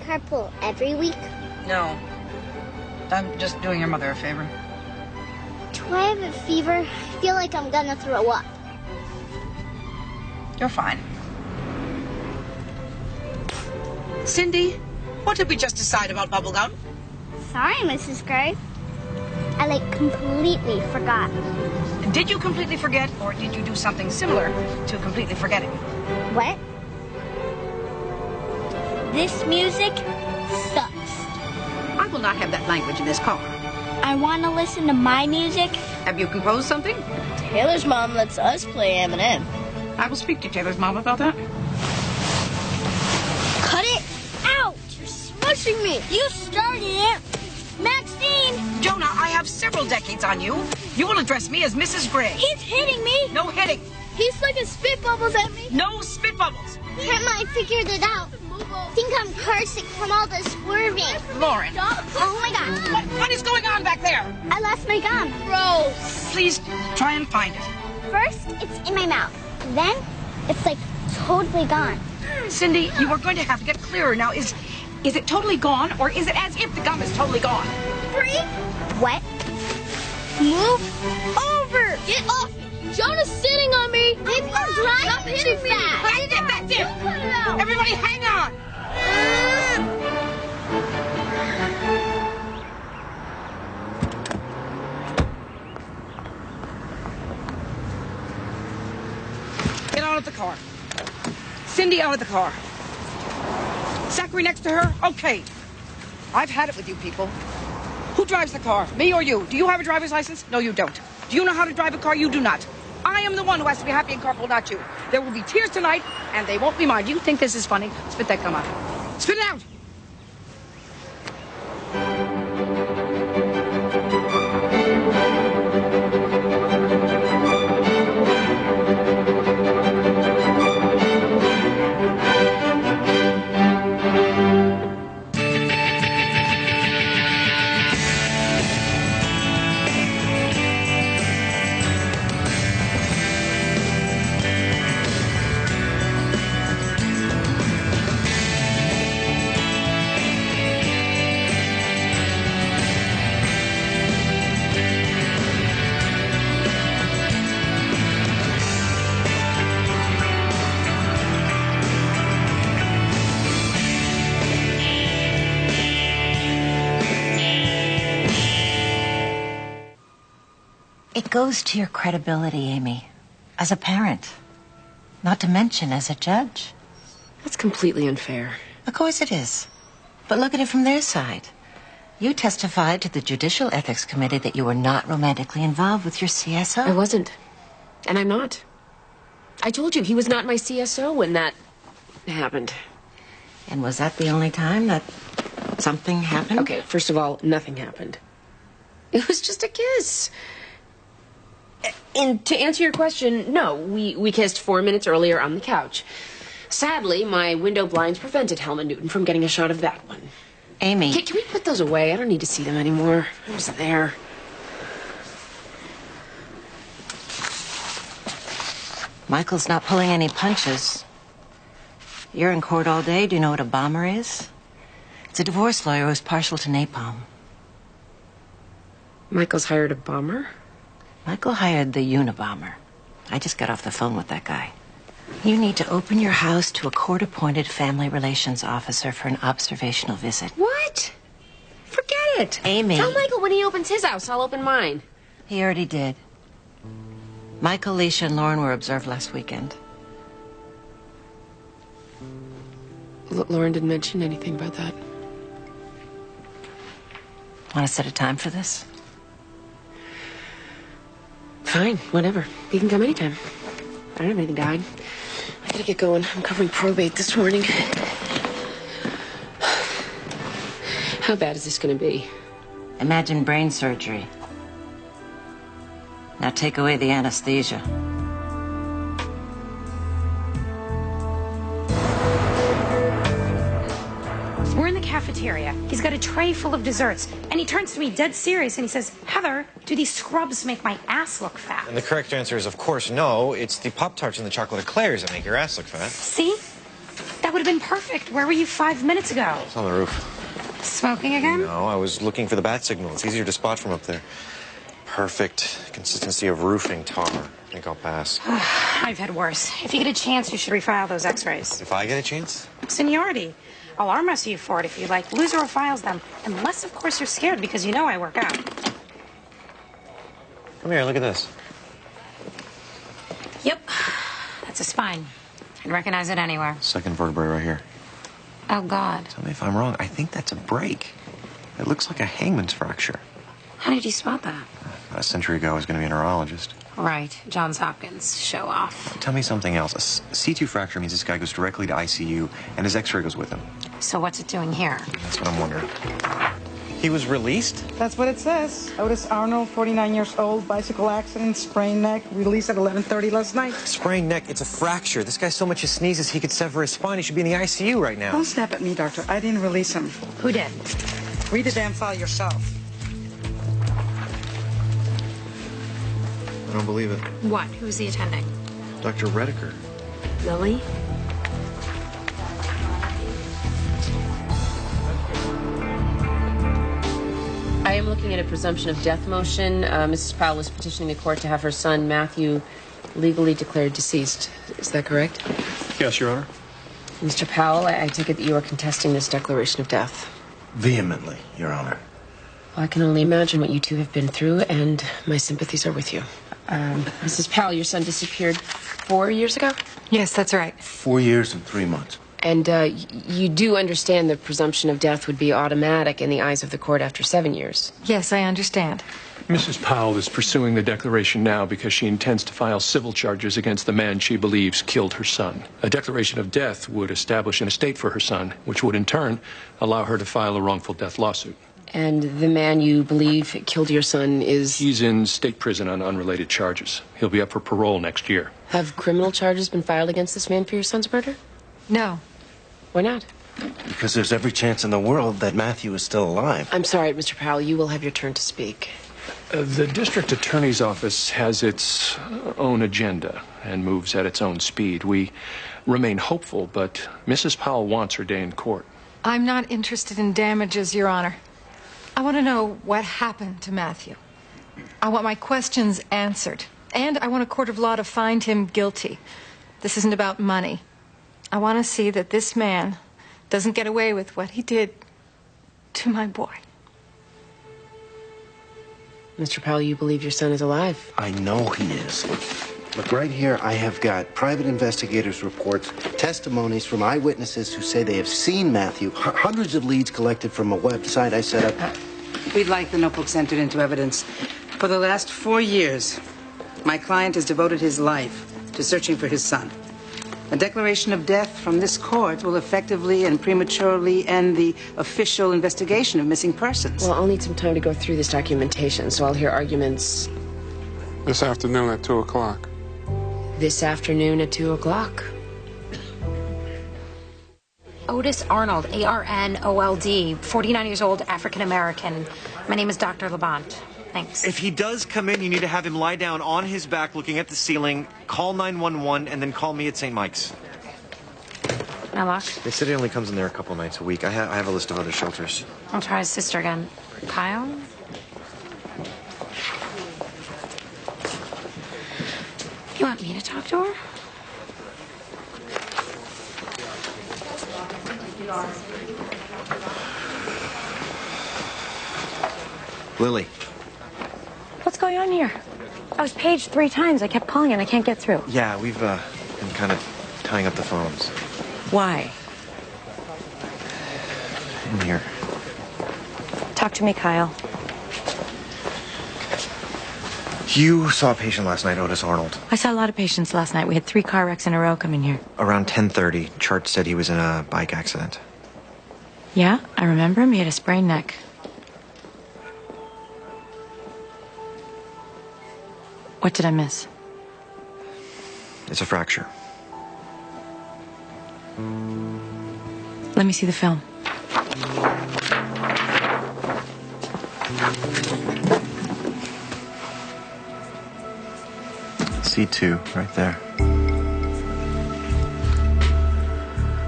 carpool every week? No. I'm just doing your mother a favor. Do I have a fever? I feel like I'm gonna throw up. You're fine. Cindy, what did we just decide about bubblegum? Sorry, Mrs. Gray. I, completely forgot. Did you completely forget, or did you do something similar to completely forgetting? What? This music sucks. I will not have that language in this car. I want to listen to my music. Have you composed something? Taylor's mom lets us play Eminem. I will speak to Taylor's mom about that. Cut it out! You're smushing me! You started it! Maxine! Jonah, I have several decades on you. You will address me as Mrs. Gray. He's hitting me! No hitting. He's throwing spit bubbles at me! No spit bubbles. Grandma, I figured it out. I think I'm carsick from all the swerving. Lauren. Oh my God. What is going on back there? I lost my gum. Gross. Please try and find it. First, it's in my mouth. Then, it's totally gone. Cindy, you are going to have to get clearer now. Is it totally gone, or is it as if the gum is totally gone? Free? What? Move over. Get off me. Jonah's sitting on me. Maybe you're driving Stop hitting me. That's it. Everybody hang on. Get out of the car. Cindy, out of the car. Zachary next to her? Okay. I've had it with you people. Who drives the car? Me or you? Do you have a driver's license? No, you don't. Do you know how to drive a car? You do not. I am the one who has to be happy in carpool, not you. There will be tears tonight, and they won't be mine. Do you think this is funny? Spit that gum out. Spit it out! It goes to your credibility, Amy, as a parent, not to mention as a judge. That's completely unfair. Of course it is. But look at it from their side. You testified to the Judicial Ethics Committee that you were not romantically involved with your CSO. I wasn't. And I'm not. I told you he was not my CSO when that happened. And was that the only time that something happened? Okay, first of all, nothing happened. It was just a kiss. And to answer your question, no, we kissed 4 minutes earlier on the couch. Sadly, my window blinds prevented Helma Newton from getting a shot of that one. Amy. Can we put those away? I don't need to see them anymore. I was there. Michael's not pulling any punches. You're in court all day. Do you know what a bomber is? It's a divorce lawyer who's partial to napalm. Michael's hired a bomber? Michael hired the Unabomber. I just got off the phone with that guy. You need to open your house to a court-appointed family relations officer for an observational visit. What? Forget it. Amy. Tell Michael when he opens his house, I'll open mine. He already did. Michael, Leisha, and Lauren were observed last weekend. Lauren didn't mention anything about that. Want to set a time for this? Fine, whatever. You can come anytime. I don't have anything to hide. I gotta get going. I'm covering probate this morning. How bad is this gonna be? Imagine brain surgery. Now take away the anesthesia. We're in the cafeteria. He's got a tray full of desserts. And he turns to me dead serious and he says, Heather, do these scrubs make my ass look fat? And the correct answer is, of course, no. It's the Pop-Tarts and the chocolate eclairs that make your ass look fat. See? That would have been perfect. Where were you 5 minutes ago? It's on the roof. Smoking again? No, I was looking for the bat signal. It's easier to spot from up there. Perfect consistency of roofing tar. I think I'll pass. I've had worse. If you get a chance, you should refile those x-rays. If I get a chance? Seniority. I'll arm wrestle you for it if you like. Loser files them. Unless, of course, you're scared because you know I work out. Come here, look at this. Yep. That's a spine. I'd recognize it anywhere. Second vertebrae right here. Oh, God. Tell me if I'm wrong. I think that's a break. It looks like a hangman's fracture. How did you spot that? A century ago, I was going to be a neurologist. Right. Johns Hopkins. Show off. Tell me something else. A C2 fracture means this guy goes directly to ICU, and his x-ray goes with him. So what's it doing here? That's what I'm wondering. He was released? That's what it says. Otis Arnold, 49 years old, bicycle accident, sprained neck, released at 11:30 last night. Sprained neck, it's a fracture. This guy so much as sneezes, he could sever his spine. He should be in the ICU right now. Don't snap at me, doctor. I didn't release him. Who did? Read the damn file yourself. I don't believe it. What? Who's he attending? Dr. Redeker. Lily? I am looking at a presumption of death motion. Mrs. Powell was petitioning the court to have her son, Matthew, legally declared deceased. Is that correct? Yes, Your Honor. Mr. Powell, I take it that you are contesting this declaration of death. Vehemently, Your Honor. Well, I can only imagine what you two have been through, and my sympathies are with you. Mrs. Powell, your son disappeared 4 years ago? Yes, that's right. 4 years and 3 months. And you do understand the presumption of death would be automatic in the eyes of the court after 7 years? Yes, I understand. Mrs. Powell is pursuing the declaration now because she intends to file civil charges against the man she believes killed her son. A declaration of death would establish an estate for her son, which would in turn allow her to file a wrongful death lawsuit. And the man you believe killed your son is... He's in state prison on unrelated charges. He'll be up for parole next year. Have criminal charges been filed against this man for your son's murder? No. Why not? Because there's every chance in the world that Matthew is still alive. I'm sorry, Mr. Powell. You will have your turn to speak. The district attorney's office has its own agenda and moves at its own speed. We remain hopeful, but Mrs. Powell wants her day in court. I'm not interested in damages, Your Honor. I want to know what happened to Matthew. I want my questions answered. And I want a court of law to find him guilty. This isn't about money. I want to see that this man doesn't get away with what he did to my boy. Mr. Powell, you believe your son is alive? I know he is. Look, right here, I have got private investigators' reports, testimonies from eyewitnesses who say they have seen Matthew, hundreds of leads collected from a website I set up. We'd like the notebooks entered into evidence. For the last 4 years, my client has devoted his life to searching for his son. A declaration of death from this court will effectively and prematurely end the official investigation of missing persons. Well, I'll need some time to go through this documentation, so I'll hear arguments... This afternoon at 2 o'clock. This afternoon at 2 o'clock. Otis Arnold, A-R-N-O-L-D, 49 years old, African-American. My name is Dr. Labont. Thanks. If he does come in, you need to have him lie down on his back looking at the ceiling, call 911, and then call me at St. Mike's. Am I locked? They said he only comes in there a couple nights a week. I have a list of other shelters. I'll try his sister again. Kyle? You want me to talk to her? Lily. What's going on here? I was paged 3 times. I kept calling and I can't get through. Yeah, we've been kind of tying up the phones. Why? In here. Talk to me, Kyle. You saw a patient last night, Otis Arnold. I saw a lot of patients last night. We had 3 car wrecks in a row coming here. Around 10:30, Chart said he was in a bike accident. Yeah, I remember him. He had a sprained neck. What did I miss? It's a fracture. Let me see the film. C2, right there.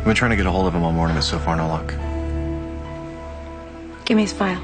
been trying to get a hold of him all morning, but so far no luck. Give me his file.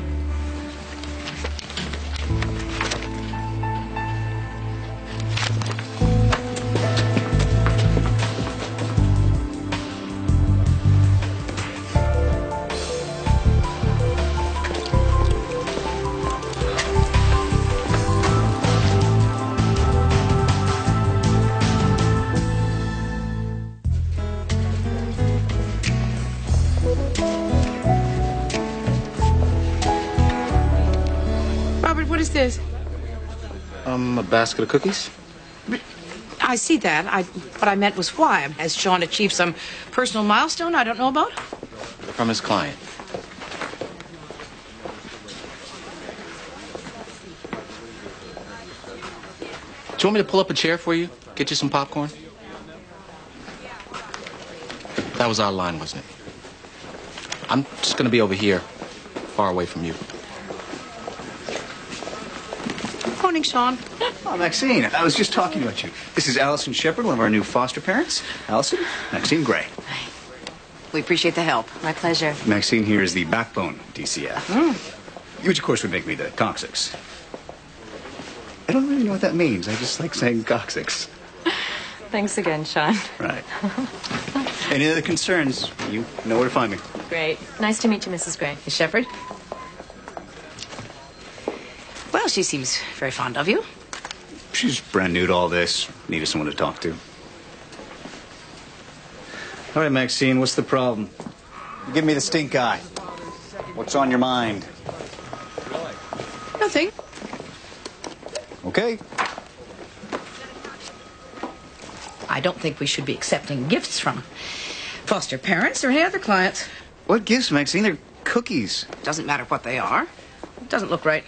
Robert, what is this? A basket of cookies? I see that. What I meant was why. Has Sean achieved some personal milestone I don't know about? From his client. Do you want me to pull up a chair for you? Get you some popcorn? That was our line, wasn't it? I'm just gonna be over here, far away from you. Morning, Sean. Oh, Maxine, I was just talking about you. This is Allison Shepard, one of our new foster parents. Allison, Maxine Gray. We appreciate the help. My pleasure. Maxine here is the backbone of DCF. Which, of course, would make me the coccyx. I don't really know what that means. I just like saying coccyx. Thanks again, Sean. Right. Any other concerns, you know where to find me. Great. Nice to meet you, Mrs. Gray. Miss Shepard? Well, she seems very fond of you. She's brand new to all this. Needed someone to talk to. All right, Maxine, what's the problem? Give me the stink eye. What's on your mind? Nothing. Okay. I don't think we should be accepting gifts from foster parents or any other clients. What gifts, Maxine? They're cookies. Doesn't matter what they are. It doesn't look right.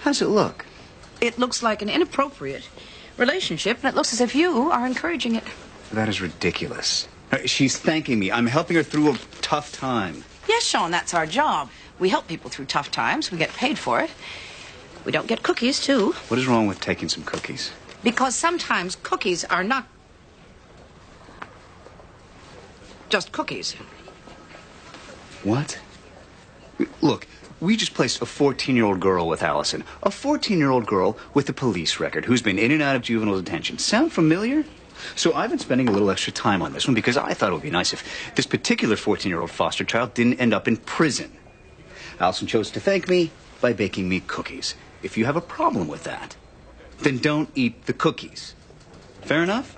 How's it look? It looks like an inappropriate relationship, and it looks as if you are encouraging it. That is ridiculous. She's thanking me. I'm helping her through a tough time. Yes, Sean, that's our job. We help people through tough times. We get paid for it. We don't get cookies, too. What is wrong with taking some cookies? Because sometimes cookies are not just cookies. What? Look, we just placed a 14-year-old girl with Allison. A 14-year-old girl with a police record who's been in and out of juvenile detention. Sound familiar? So I've been spending a little extra time on this one because I thought it would be nice if this particular 14-year-old foster child didn't end up in prison. Allison chose to thank me by baking me cookies. If you have a problem with that, then don't eat the cookies. Fair enough?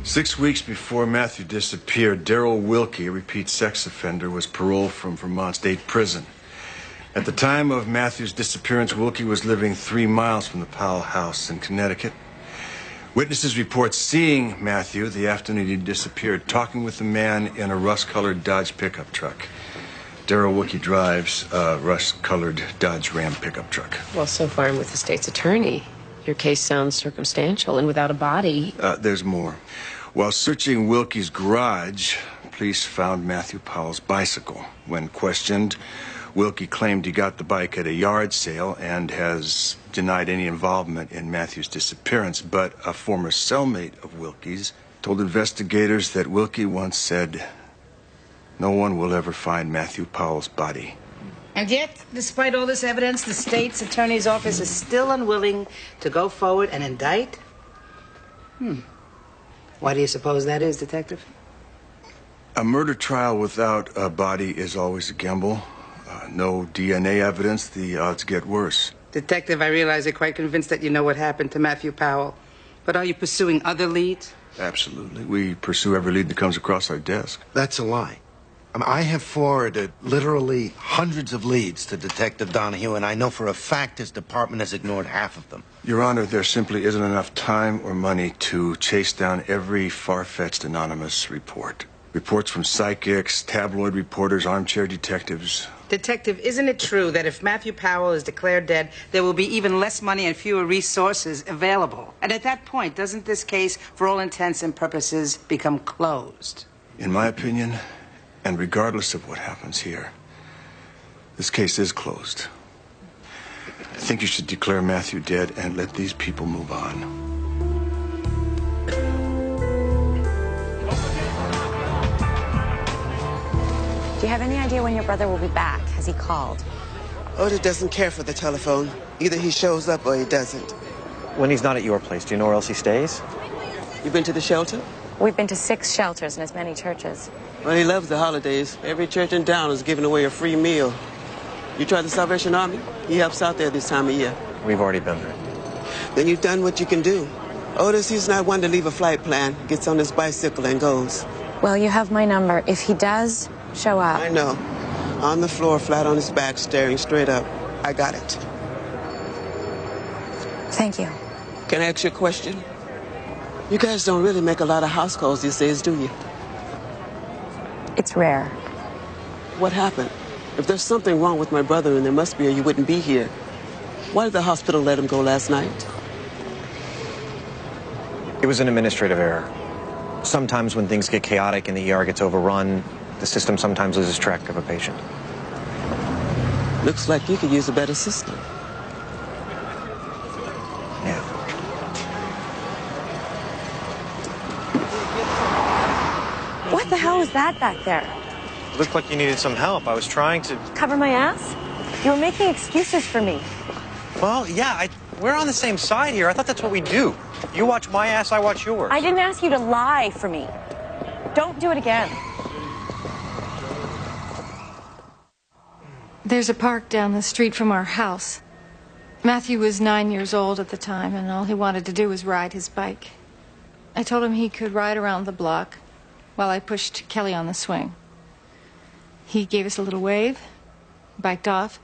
6 weeks before Matthew disappeared, Darrell Wilkie, a repeat sex offender, was paroled from Vermont State Prison. At the time of Matthew's disappearance, Wilkie was living 3 miles from the Powell house in Connecticut. Witnesses report seeing Matthew the afternoon he disappeared, talking with a man in a rust-colored Dodge pickup truck. Darrell Wilkie drives a rust-colored Dodge Ram pickup truck. Well, so far I'm with the state's attorney. Your case sounds circumstantial and without a body. There's more. While searching Wilkie's garage, police found Matthew Powell's bicycle. When questioned, Wilkie claimed he got the bike at a yard sale and has denied any involvement in Matthew's disappearance. But a former cellmate of Wilkie's told investigators that Wilkie once said, "No one will ever find Matthew Powell's body." And yet, despite all this evidence, the state's attorney's office is still unwilling to go forward and indict? Why do you suppose that is, Detective? A murder trial without a body is always a gamble. No DNA evidence, the odds get worse. Detective, I realize you're quite convinced that you know what happened to Matthew Powell. But are you pursuing other leads? Absolutely. We pursue every lead that comes across our desk. That's a lie. I have forwarded literally hundreds of leads to Detective Donahue, and I know for a fact his department has ignored half of them. Your Honor, there simply isn't enough time or money to chase down every far-fetched anonymous report. Reports from psychics, tabloid reporters, armchair detectives. Detective, isn't it true that if Matthew Powell is declared dead, there will be even less money and fewer resources available? And at that point, doesn't this case, for all intents and purposes, become closed? In my opinion, and regardless of what happens here, this case is closed. I think you should declare Matthew dead and let these people move on. Do you have any idea when your brother will be back? Has he called? Otis doesn't care for the telephone. Either he shows up or he doesn't. When he's not at your place, do you know where else he stays? You been to the shelter? We've been to 6 shelters and as many churches. Well, he loves the holidays. Every church in town is giving away a free meal. You tried the Salvation Army? He helps out there this time of year. We've already been there. Then you've done what you can do. Otis, he's not one to leave a flight plan. Gets on his bicycle and goes. Well, you have my number. If he does show up... I know. On the floor, flat on his back, staring straight up. I got it. Thank you. Can I ask you a question? You guys don't really make a lot of house calls these days, do you? It's rare. What happened? If there's something wrong with my brother, and there must be, or you wouldn't be here, why did the hospital let him go last night? It was an administrative error. Sometimes when things get chaotic and the ER gets overrun, the system sometimes loses track of a patient. Looks like you could use a better system. Yeah. What the hell was that back there? It looked like you needed some help. I was trying to... Cover my ass? You were making excuses for me. Well, yeah, we're on the same side here. I thought that's what we do. You watch my ass, I watch yours. I didn't ask you to lie for me. Don't do it again. There's a park down the street from our house. Matthew was 9 years old at the time, and all he wanted to do was ride his bike. I told him he could ride around the block while I pushed Kelly on the swing. He gave us a little wave, biked off,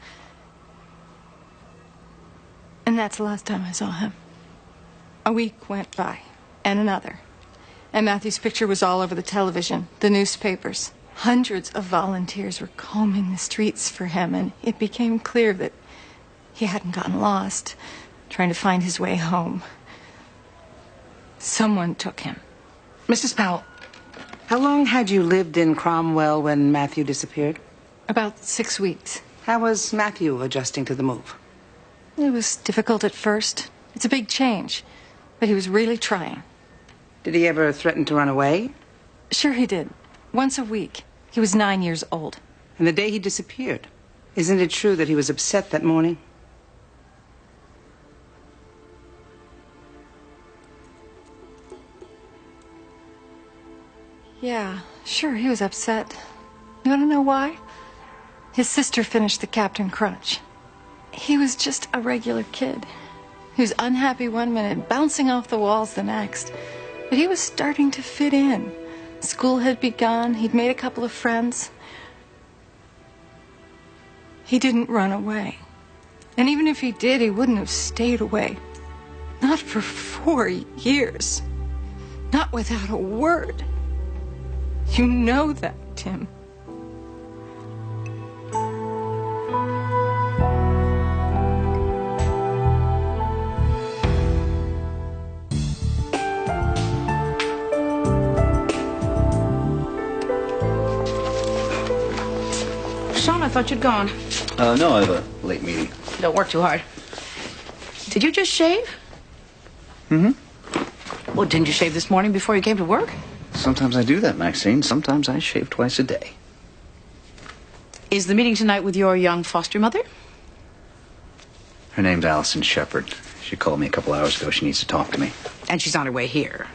and that's the last time I saw him. A week went by, and another. And Matthew's picture was all over the television, the newspapers. Hundreds of volunteers were combing the streets for him, and it became clear that he hadn't gotten lost, trying to find his way home. Someone took him. Mrs. Powell, how long had you lived in Cromwell when Matthew disappeared? About 6 weeks. How was Matthew adjusting to the move? It was difficult at first. It's a big change, but he was really trying. Did he ever threaten to run away? Sure he did. Once a week. He was 9 years old. And the day he disappeared, isn't it true that he was upset that morning? Yeah, sure, he was upset. You want to know why? His sister finished the Captain Crunch. He was just a regular kid. He was unhappy one minute, bouncing off the walls the next. But he was starting to fit in. School had begun. He'd made a couple of friends. He didn't run away. And even if he did, he wouldn't have stayed away. Not for 4 years. Not without a word. You know that, Tim. Sean, I thought you'd gone. No, I have a late meeting. Don't work too hard. Did you just shave? Mm-hmm. Well, didn't you shave this morning before you came to work? Sometimes I do that, Maxine. Sometimes I shave twice a day. Is the meeting tonight with your young foster mother? Her name's Allison Shepard. She called me a couple hours ago. She needs to talk to me. And she's on her way here.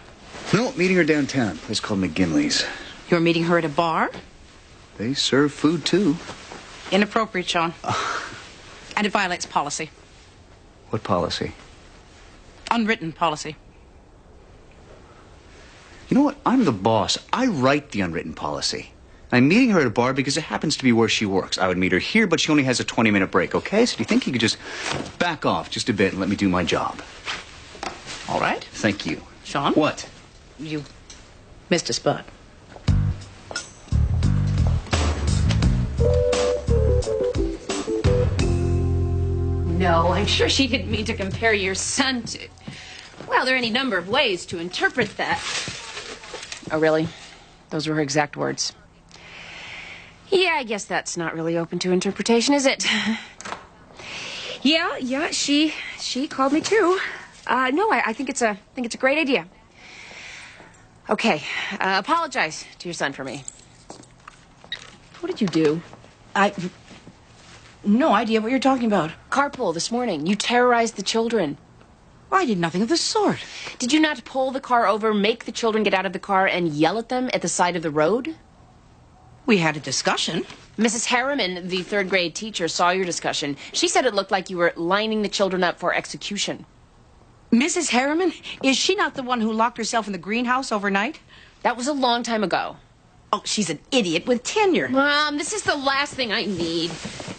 No, meeting her downtown. A place called McGinley's. You're meeting her at a bar? They serve food, too. Inappropriate, Sean. And it violates policy. What policy? Unwritten policy. You know what? I'm the boss. I write the unwritten policy. I'm meeting her at a bar because it happens to be where she works. I would meet her here, but she only has a 20-minute break, okay? So do you think you could just back off just a bit and let me do my job? All right. Thank you. Sean? What? You missed a spot. No, I'm sure she didn't mean to compare your son to... Well, there are any number of ways to interpret that. Oh, really? Those were her exact words. Yeah, I guess that's not really open to interpretation, is it? Yeah, she called me too. No, I think it's a great idea. Okay, apologize to your son for me. What did you do? No idea what you're talking about. Carpool this morning. You terrorized the children. I did nothing of the sort. Did you not pull the car over, make the children get out of the car, and yell at them at the side of the road? We had a discussion. Mrs. Harriman, the third-grade teacher, saw your discussion. She said it looked like you were lining the children up for execution. Mrs. Harriman? Is she not the one who locked herself in the greenhouse overnight? That was a long time ago. Oh, she's an idiot with tenure. Mom, this is the last thing I need.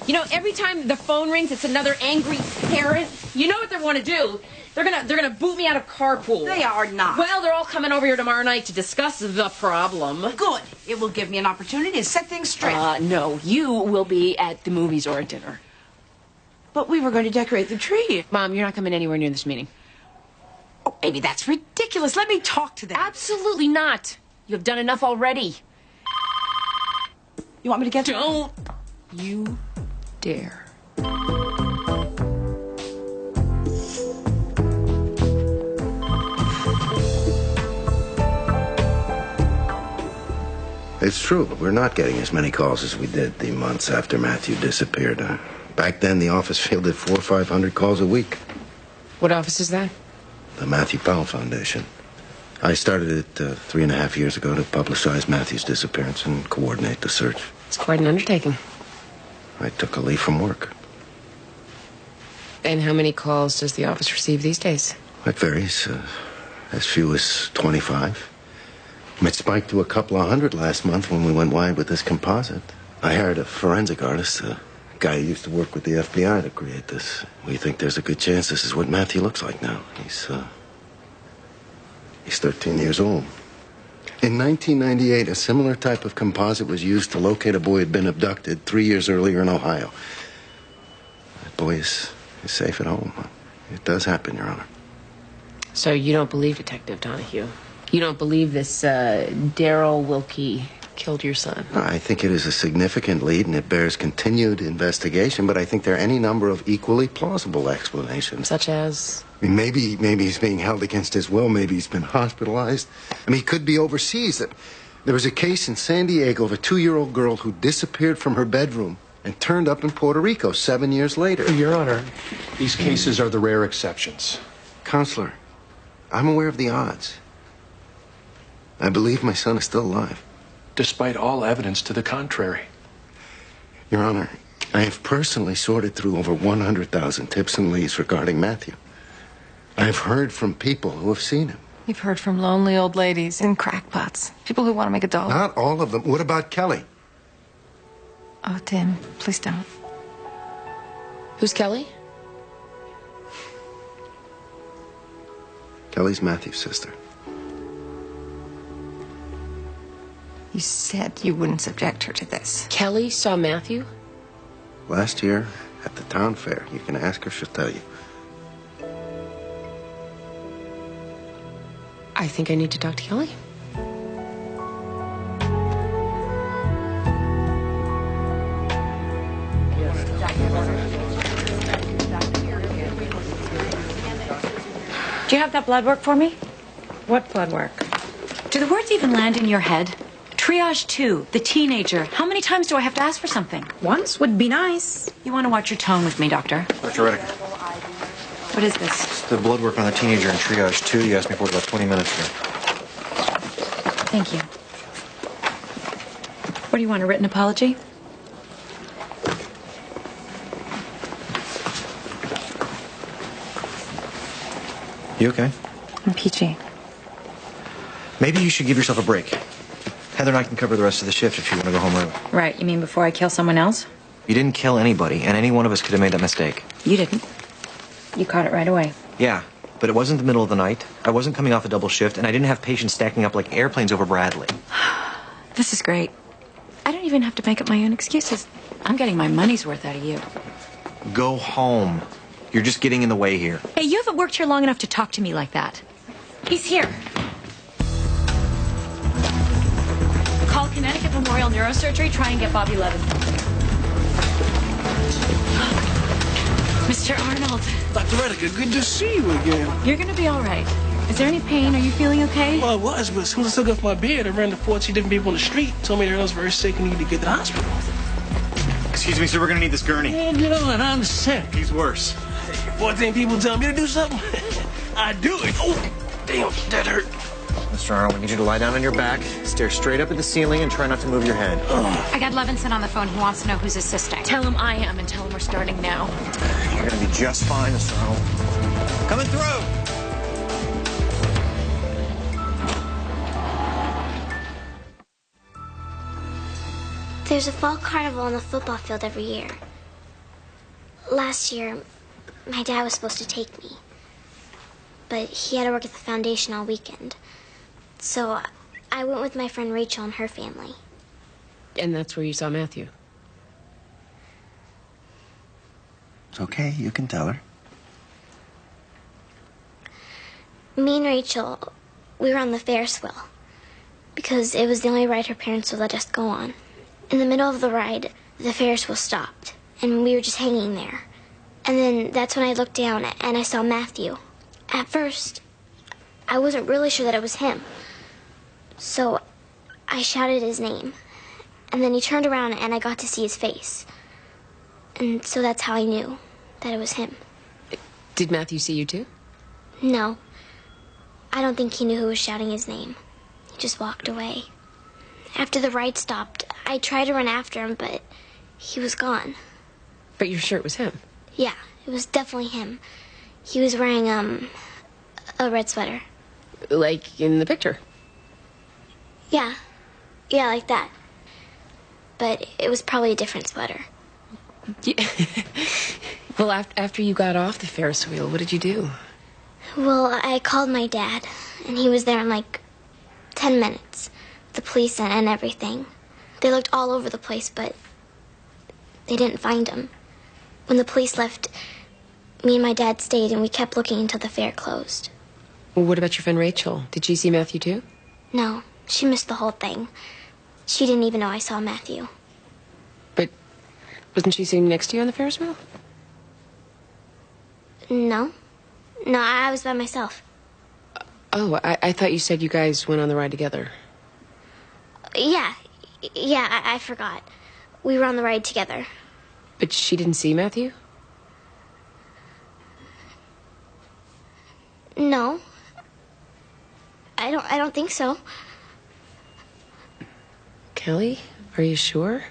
You know, every time the phone rings, it's another angry parent. You know what they want to do? They're gonna boot me out of carpool. They are not. Well, they're all coming over here tomorrow night to discuss the problem. Good. It will give me an opportunity to set things straight. No, you will be at the movies or at dinner. But we were going to decorate the tree. Mom, you're not coming anywhere near this meeting. Oh, Amy, that's ridiculous. Let me talk to them. Absolutely not. You have done enough already. You want me to get... Don't you dare. It's true, but we're not getting as many calls as we did the months after Matthew disappeared. Back then, the office fielded 400 or 500 calls a week. What office is that? The Matthew Powell Foundation. I started it 3.5 years ago to publicize Matthew's disappearance and coordinate the search. It's quite an undertaking. I took a leave from work. And how many calls does the office receive these days? It varies. As few as 25. It spiked to a couple of hundred last month when we went wide with this composite. I hired a forensic artist, a guy who used to work with the FBI to create this. We think there's a good chance this is what Matthew looks like now. He's 13 years old. In 1998, a similar type of composite was used to locate a boy who had been abducted 3 years earlier in Ohio. That boy is safe at home. It does happen, Your Honor. So you don't believe Detective Donahue? You don't believe this Daryl Wilkie killed your son? I think it is a significant lead, and it bears continued investigation, but I think there are any number of equally plausible explanations. Such as? I mean, maybe he's being held against his will. Maybe he's been hospitalized. I mean, he could be overseas. There was a case in San Diego of a 2-year-old girl who disappeared from her bedroom and turned up in Puerto Rico 7 years later. Your Honor, these cases are the rare exceptions. Counselor, I'm aware of the odds. I believe my son is still alive. Despite all evidence to the contrary. Your Honor, I have personally sorted through over 100,000 tips and leads regarding Matthew. I have heard from people who have seen him. You've heard from lonely old ladies in crackpots. People who want to make a dollar. Not all of them. What about Kelly? Oh, Tim, please don't. Who's Kelly? Kelly's Matthew's sister. You said you wouldn't subject her to this. Kelly saw Matthew? Last year at the town fair. You can ask her, she'll tell you. I think I need to talk to Kelly. Do you have that blood work for me? What blood work? Do the words even land in your head? Triage 2, the teenager. How many times do I have to ask for something? Once would be nice. You want to watch your tone with me, Doctor? Dr. Redeker. What is this? It's the blood work on the teenager in triage 2. You asked me for it about 20 minutes ago. Thank you. What do you want, a written apology? You okay? I'm peachy. Maybe you should give yourself a break. Heather and I can cover the rest of the shift if you want to go home early. Right, you mean before I kill someone else? You didn't kill anybody, and any one of us could have made that mistake. You didn't. You caught it right away. Yeah, but it wasn't the middle of the night. I wasn't coming off a double shift, and I didn't have patients stacking up like airplanes over Bradley. This is great. I don't even have to make up my own excuses. I'm getting my money's worth out of you. Go home. You're just getting in the way here. Hey, you haven't worked here long enough to talk to me like that. He's here. Call Connecticut Memorial Neurosurgery. Try and get Bobby Levin. Mr. Mr. Arnold. Dr. Rediker, good to see you again. You're gonna be all right. Is there any pain? Are you feeling okay? Well, I was, but as soon as I took off my beard, I ran into 14 different people on the street. Told me that I was very sick and needed to get to the hospital. Excuse me, sir, we're gonna need this gurney. Yeah, no, and I'm sick. He's worse. 14 people tell me to do something. I do it. Oh, damn, that hurt. Mr. Arnold, we need you to lie down on your back, stare straight up at the ceiling, and try not to move your head. I got Levinson on the phone. He wants to know who's assisting. Tell him I am and tell him we're starting now. You're gonna be just fine, Mr. Arnold. Coming through! There's a fall carnival on the football field every year. Last year, my dad was supposed to take me, but he had to work at the foundation all weekend. So I went with my friend Rachel and her family. And that's where you saw Matthew. It's okay, you can tell her. Me and Rachel, we were on the Ferris wheel because it was the only ride her parents would let us go on. In the middle of the ride, the Ferris wheel stopped, and we were just hanging there. And then that's when I looked down and I saw Matthew. At first, I wasn't really sure that it was him. So I shouted his name. And then he turned around and I got to see his face. And so that's how I knew that it was him. Did Matthew see you too? No. I don't think he knew who was shouting his name. He just walked away. After the ride stopped, I tried to run after him, but he was gone. But you're sure it was him? Yeah, it was definitely him. He was wearing, a red sweater. Like in the picture? Yeah. Yeah, like that. But it was probably a different sweater. Yeah. Well, after you got off the Ferris wheel, what did you do? Well, I called my dad, and he was there in like 10 minutes. The police and everything. They looked all over the place, but they didn't find him. When the police left, me and my dad stayed, and we kept looking until the fair closed. Well, what about your friend Rachel? Did she see Matthew too? No, she missed the whole thing. She didn't even know I saw Matthew. But wasn't she sitting next to you on the Ferris wheel? No. No, I was by myself. Oh, I thought you said you guys went on the ride together. Yeah, I forgot. We were on the ride together. But she didn't see Matthew? No. I don't think so. Kelly, are you sure?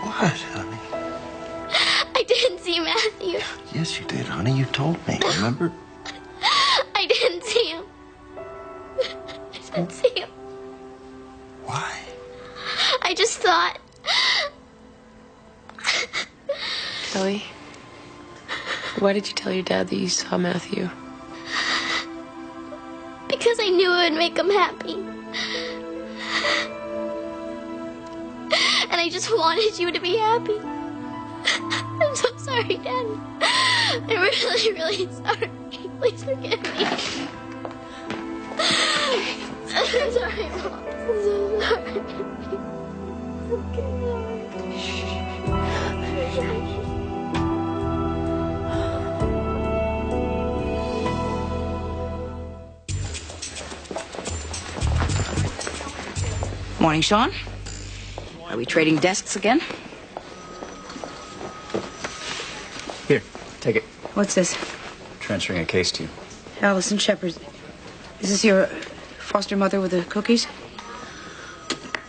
What, honey? I didn't see Matthew. Yes, you did, honey. You told me, remember? I didn't see him. I didn't see him. Why? I just thought... Kelly, why did you tell your dad that you saw Matthew? Because I knew it would make him happy. And I just wanted you to be happy. I'm so sorry, Daddy. I'm really, really sorry. Please forgive me. I'm sorry, Mom. I'm so sorry. Morning, Sean. Are we trading desks again? Here, take it. What's this? Transferring a case to you. Allison Shepard. Is this your foster mother with the cookies?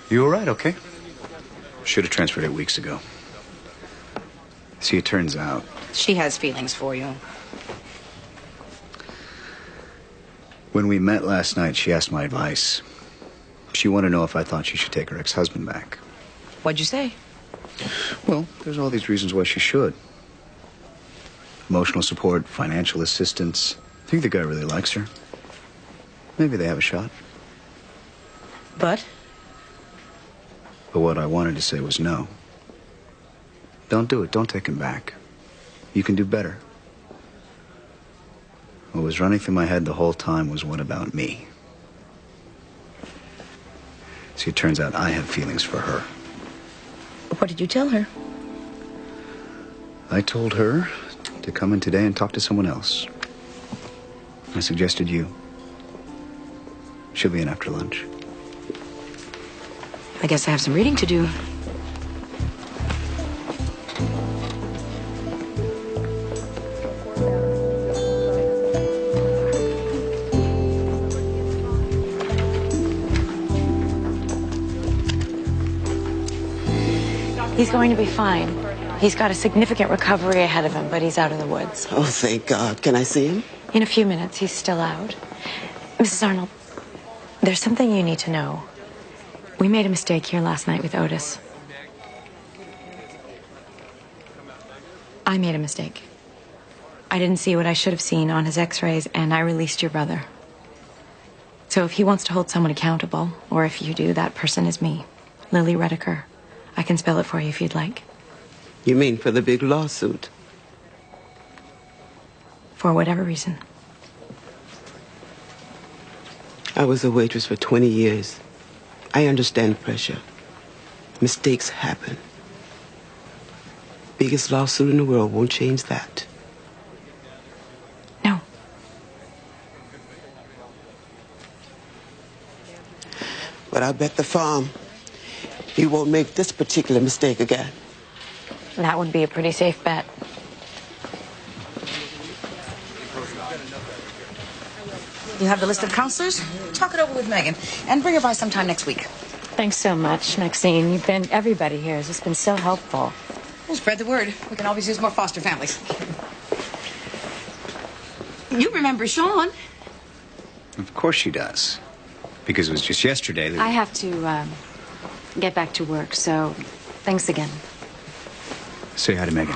You all right, okay? Should have transferred it weeks ago. See, it turns out... She has feelings for you. When we met last night, she asked my advice. She wanted to know if I thought she should take her ex-husband back. What'd you say? Well, there's all these reasons why she should. emotional support, financial assistance. I think the guy really likes her. Maybe they have a shot. But? But what I wanted to say was no. Don't do it. Don't take him back. You can do better. What was running through my head the whole time was, what about me? See, it turns out I have feelings for her. What did you tell her? I told her to come in today and talk to someone else. I suggested you. She'll be in after lunch. I guess I have some reading to do. He's going to be fine. He's got a significant recovery ahead of him, but he's out of the woods. Oh, thank God. Can I see him? In a few minutes, he's still out. Mrs. Arnold, there's something you need to know. We made a mistake here last night with Otis. I made a mistake. I didn't see what I should have seen on his x-rays, and I released your brother. So if he wants to hold someone accountable, or if you do, that person is me, Lily Redeker. I can spell it for you if you'd like. You mean for the big lawsuit? For whatever reason. I was a waitress for 20 years. I understand pressure. Mistakes happen. Biggest lawsuit in the world won't change that. No. But I bet the farm he won't make this particular mistake again. That would be a pretty safe bet. You have the list of counselors? Talk it over with Megan and bring her by sometime next week. Thanks so much, Maxine. You've been, everybody here has just been so helpful. We'll spread the word. We can always use more foster families. You remember Sean? Of course she does. Because it was just yesterday that... I have to get back to work, so thanks again. Say hi to Megan.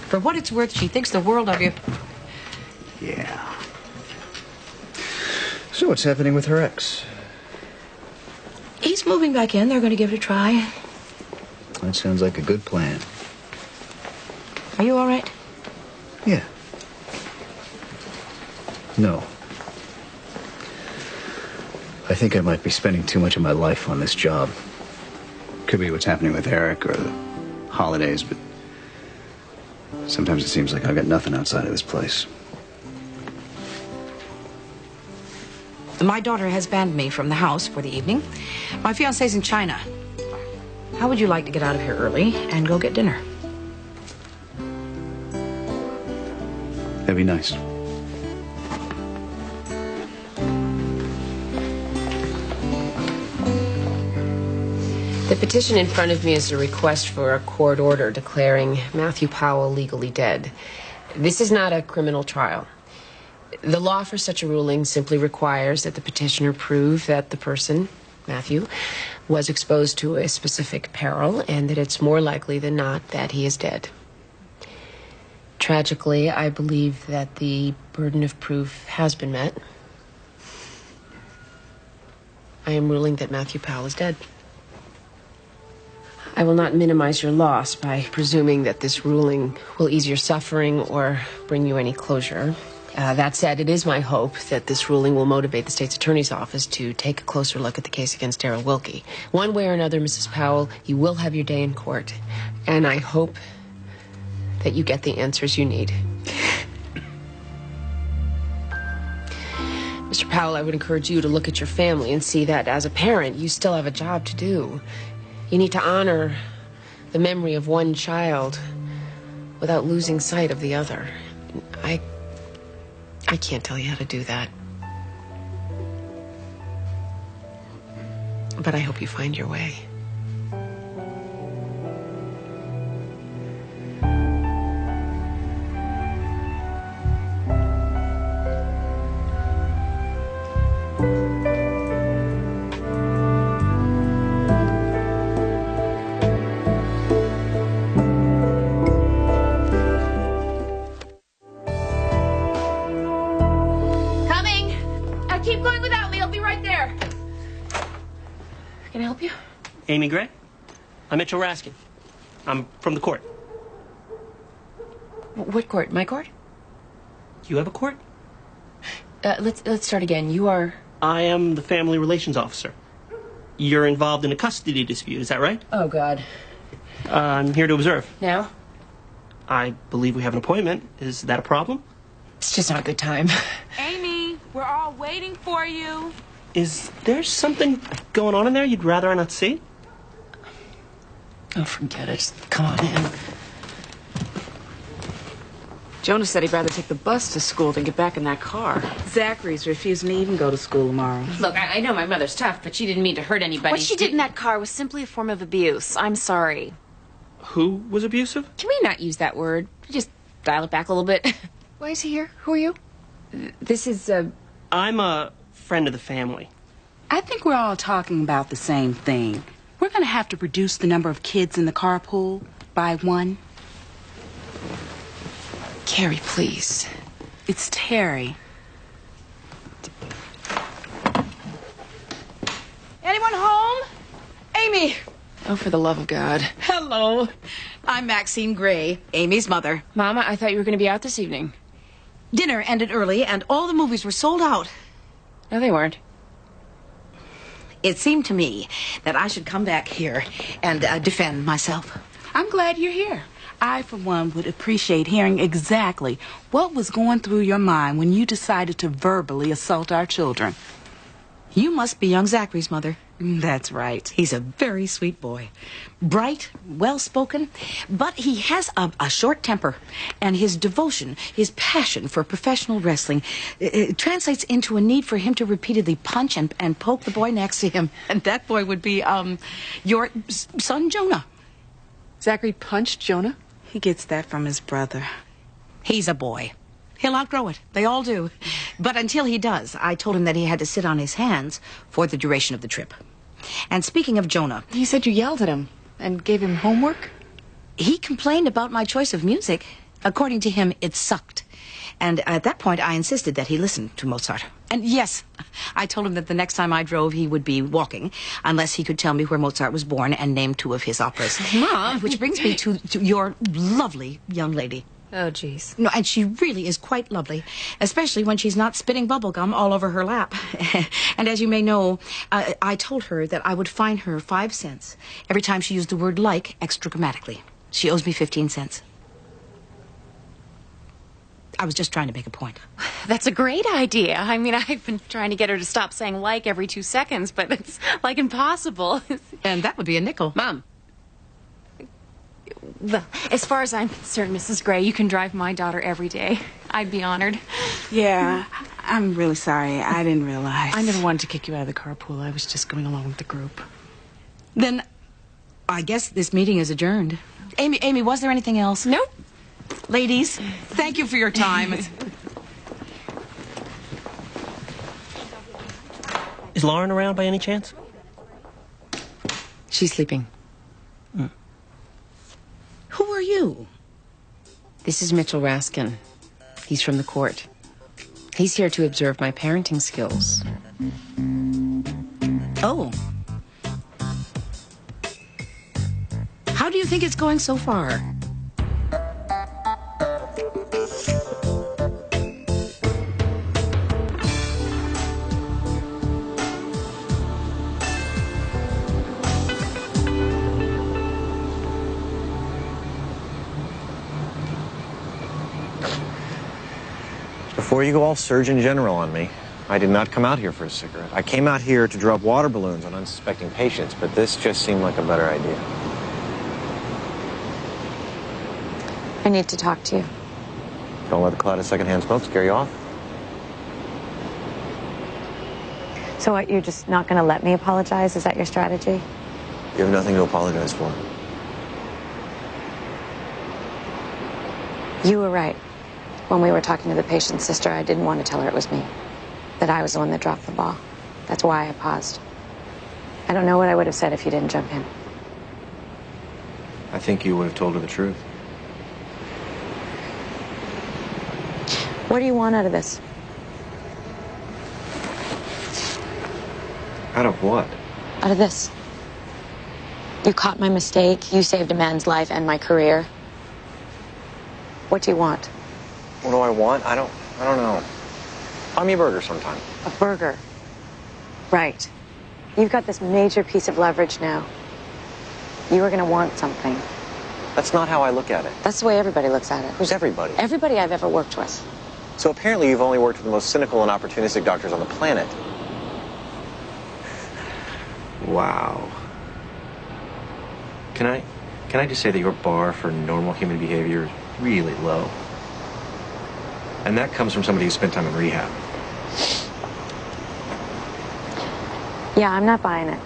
For what it's worth, she thinks the world of you. Yeah. So what's happening with her ex? He's moving back in. They're going to give it a try. That sounds like a good plan. Are you all right? Yeah. No. I think I might be spending too much of my life on this job. Could be what's happening with Eric or the holidays, but sometimes it seems like I've got nothing outside of this place. My daughter has banned me from the house for the evening. My fiancé's in China. How would you like to get out of here early and go get dinner? That'd be nice. The petition in front of me is a request for a court order declaring Matthew Powell legally dead. This is not a criminal trial. The law for such a ruling simply requires that the petitioner prove that the person, Matthew, was exposed to a specific peril and that it's more likely than not that he is dead. Tragically, I believe that the burden of proof has been met. I am ruling that Matthew Powell is dead. I will not minimize your loss by presuming that this ruling will ease your suffering or bring you any closure. That said, it is my hope that this ruling will motivate the state's attorney's office to take a closer look at the case against Darrell Wilkie. One way or another, Mrs. Powell, you will have your day in court. And I hope that you get the answers you need. Mr. Powell, I would encourage you to look at your family and see that as a parent, you still have a job to do. You need to honor the memory of one child without losing sight of the other. I can't tell you how to do that. But I hope you find your way. Amy Gray? I'm Mitchell Raskin. I'm from the court. What court? My court? You have a court? Let's start again. You are... I am the family relations officer. You're involved in a custody dispute, is that right? Oh, God. I'm here to observe. Now? I believe we have an appointment. Is that a problem? It's just not a good time. Amy, we're all waiting for you. Is there something going on in there you'd rather I not see? Oh, forget it. Come on in. Jonas said he'd rather take the bus to school than get back in that car. Zachary's refusing to even go to school tomorrow. Look, I know my mother's tough, but she didn't mean to hurt anybody. What she did in that car was simply a form of abuse. I'm sorry. Who was abusive? Can we not use that word? Just dial it back a little bit. Why is he here? Who are you? This is, I'm a friend of the family. I think we're all talking about the same thing. We're going to have to reduce the number of kids in the carpool by 1. Carrie, please. It's Terry. Anyone home? Amy! Oh, for the love of God. Hello. I'm Maxine Gray, Amy's mother. Mama, I thought you were going to be out this evening. Dinner ended early and all the movies were sold out. No, they weren't. It seemed to me that I should come back here and defend myself. I'm glad you're here. I, for one, would appreciate hearing exactly what was going through your mind when you decided to verbally assault our children. You must be young Zachary's mother. That's right. He's a very sweet boy. Bright, well-spoken, but he has a short temper. And his devotion, his passion for professional wrestling, it translates into a need for him to repeatedly punch and poke the boy next to him. And that boy would be, your son, Jonah. Zachary punched Jonah? He gets that from his brother. He's a boy. He'll outgrow it. They all do. But until he does, I told him that he had to sit on his hands for the duration of the trip. And speaking of Jonah... He said you yelled at him and gave him homework? He complained about my choice of music. According to him, it sucked. And at that point, I insisted that he listen to Mozart. And yes, I told him that the next time I drove, he would be walking, unless he could tell me where Mozart was born and name 2 of his operas. Mom! Which brings me to your lovely young lady. Oh, jeez. No, and she really is quite lovely, especially when she's not spitting bubble gum all over her lap. And as you may know, I told her that I would fine her 5 cents every time she used the word like extra grammatically. She owes me 15 cents. I was just trying to make a point. That's a great idea. I mean, I've been trying to get her to stop saying like every 2 seconds, but it's like impossible. And that would be a nickel. Mom. Well, as far as I'm concerned, Mrs. Gray, you can drive my daughter every day. I'd be honored. Yeah, I'm really sorry. I didn't realize. I never wanted to kick you out of the carpool. I was just going along with the group. Then I guess this meeting is adjourned. Amy, was there anything else? Nope. Ladies, thank you for your time. Is Lauren around by any chance? She's sleeping. Who are you? This is Mitchell Raskin. He's from the court. He's here to observe my parenting skills. Oh. How do you think it's going so far? Before you go all Surgeon General on me, I did not come out here for a cigarette. I came out here to drop water balloons on unsuspecting patients, but this just seemed like a better idea. I need to talk to you. Don't let the cloud of secondhand smoke scare you off. So what, you're just not going to let me apologize? Is that your strategy? You have nothing to apologize for. You were right. When we were talking to the patient's sister, I didn't want to tell her it was me. That I was the one that dropped the ball. That's why I paused. I don't know what I would have said if you didn't jump in. I think you would have told her the truth. What do you want out of this? Out of what? Out of this. You caught my mistake. You saved a man's life and my career. What do you want? What do I want? I don't know. Buy me a burger sometime. A burger. Right. You've got this major piece of leverage now. You are going to want something. That's not how I look at it. That's the way everybody looks at it. Who's everybody? Everybody I've ever worked with. So apparently you've only worked with the most cynical and opportunistic doctors on the planet. Wow. Can I just say that your bar for normal human behavior is really low? And that comes from somebody who spent time in rehab. Yeah, I'm not buying it.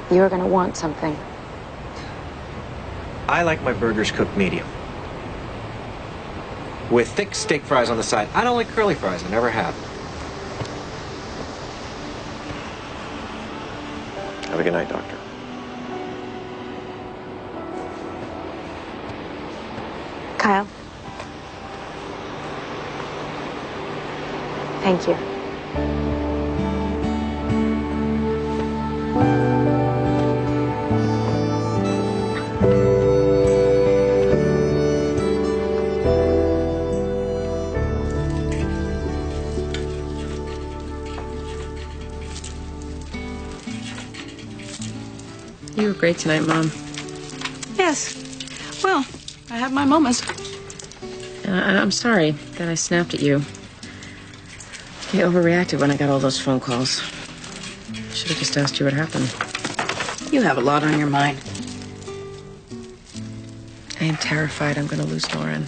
You're going to want something. I like my burgers cooked medium. With thick steak fries on the side. I don't like curly fries. I never have. Have a good night, Doctor. Kyle. Thank you. You were great tonight, Mom. Yes. Well, I have my moments. I'm sorry that I snapped at you. I overreacted when I got all those phone calls. Should have just asked you what happened. You have a lot on your mind. I am terrified I'm going to lose Lauren.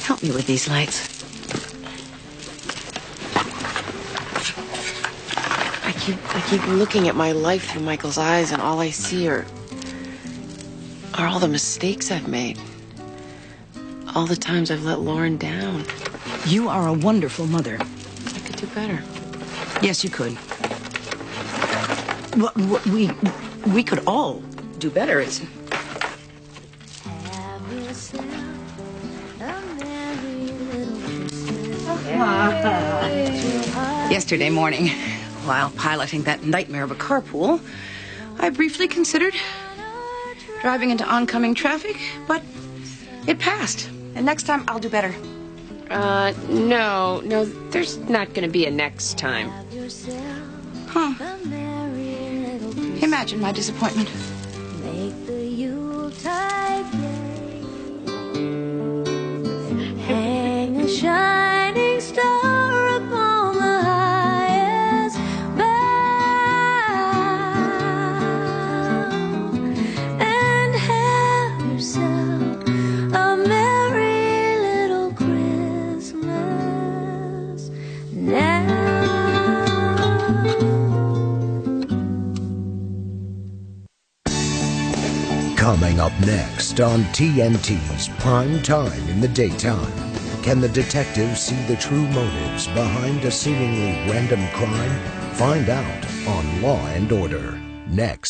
Help me with these lights. I keep looking at my life through Michael's eyes, and all I see are all the mistakes I've made. All the times I've let Lauren down. You are a wonderful mother. I could do better. Yes, you could. Well, we could all do better. It's... Yesterday morning, while piloting that nightmare of a carpool, I briefly considered driving into oncoming traffic, but it passed. And next time, I'll do better. No, there's not going to be a next time. Huh. Imagine my disappointment. Make the Yuletide gay. Hang a shining star upon the highest bough, and have yourself a merry little Christmas now. Coming up next on TNT's Prime Time in the Daytime. Can the detectives see the true motives behind a seemingly random crime? Find out on Law and Order next.